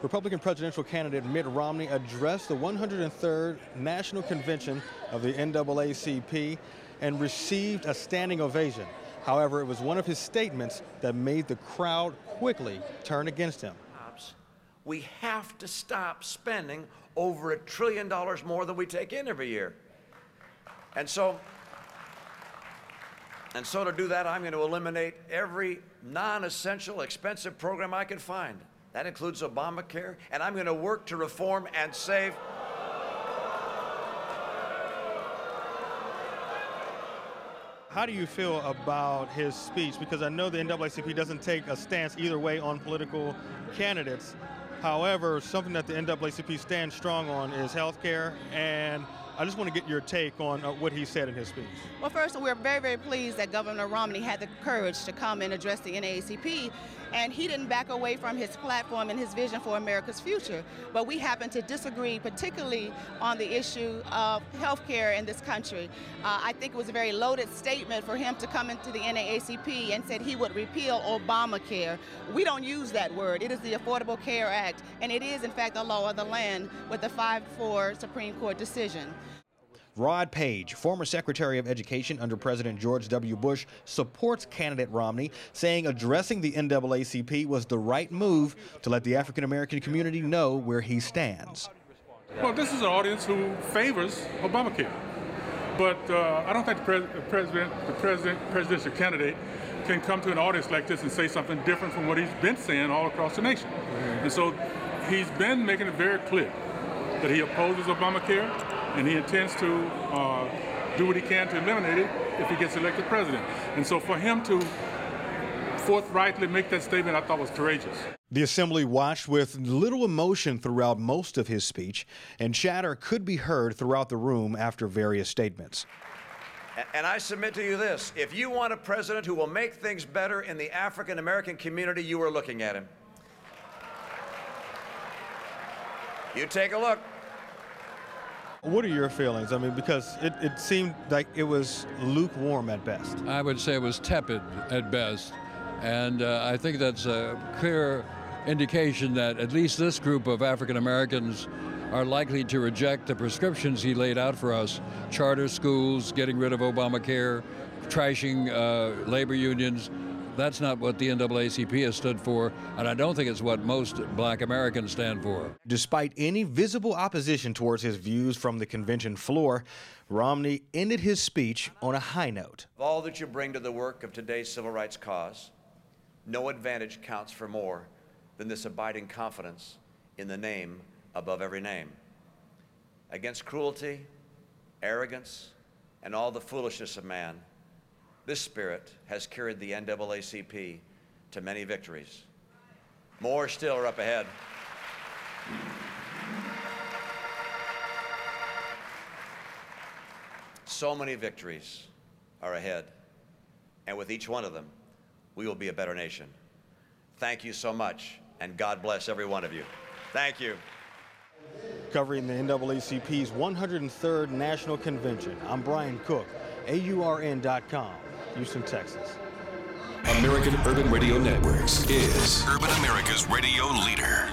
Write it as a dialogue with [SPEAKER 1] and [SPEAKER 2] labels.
[SPEAKER 1] Republican presidential candidate Mitt Romney addressed the 103rd National Convention of the NAACP and received a standing ovation. However, it was one of his statements that made the crowd quickly turn against him.
[SPEAKER 2] We have to stop spending over $1 trillion more than we take in every year. And so to do that, I'm going to eliminate every non-essential, expensive program I can find. That includes Obamacare, and I'm going to work to reform and save.
[SPEAKER 1] How do you feel about his speech? Because I know the NAACP doesn't take a stance either way on political candidates. However, something that the NAACP stands strong on is health care, and I just want to get your take on what he said in his speech.
[SPEAKER 3] Well, first, we're very, very pleased that Governor Romney had the courage to come and address the NAACP, and he didn't back away from his platform and his vision for America's future. But we happen to disagree, particularly on the issue of health care in this country. I think it was a very loaded statement for him to come into the NAACP and said he would repeal Obamacare. We don't use that word. It is the Affordable Care Act, and it is, in fact, a law of the land with the 5-4 Supreme Court decision.
[SPEAKER 4] Rod Page, former Secretary of Education under President George W. Bush, supports candidate Romney, saying addressing the NAACP was the right move to let the African-American community know where he stands.
[SPEAKER 5] Well, this is an audience who favors Obamacare. But I don't think the presidential candidate can come to an audience like this and say something different from what he's been saying all across the nation. And so he's been making it very clear that he opposes Obamacare, and he intends to do what he can to eliminate it if he gets elected president. And so for him to forthrightly make that statement, I thought was courageous.
[SPEAKER 4] The assembly watched with little emotion throughout most of his speech, and chatter could be heard throughout the room after various statements.
[SPEAKER 2] And I submit to you this: if you want a president who will make things better in the African-American community, you are looking at him. You take a look.
[SPEAKER 1] What are your feelings? I mean, because it seemed like it was lukewarm at best.
[SPEAKER 6] I would say it was tepid at best. And I think that's a clear indication that at least this group of African Americans are likely to reject the prescriptions he laid out for us: charter schools, getting rid of Obamacare, trashing labor unions. That's not what the NAACP has stood for, and I don't think it's what most black Americans stand for.
[SPEAKER 4] Despite any visible opposition towards his views from the convention floor, Romney ended his speech on a high note.
[SPEAKER 2] Of all that you bring to the work of today's civil rights cause, no advantage counts for more than this abiding confidence in the name above every name. Against cruelty, arrogance, and all the foolishness of man, this spirit has carried the NAACP to many victories. More still are up ahead. So many victories are ahead, and with each one of them, we will be a better nation. Thank you so much, and God bless every one of you. Thank you.
[SPEAKER 1] Covering the NAACP's 103rd National Convention, I'm Brian Cook, AURN.com. Houston, Texas.
[SPEAKER 7] American Urban Radio Networks is Urban America's radio leader.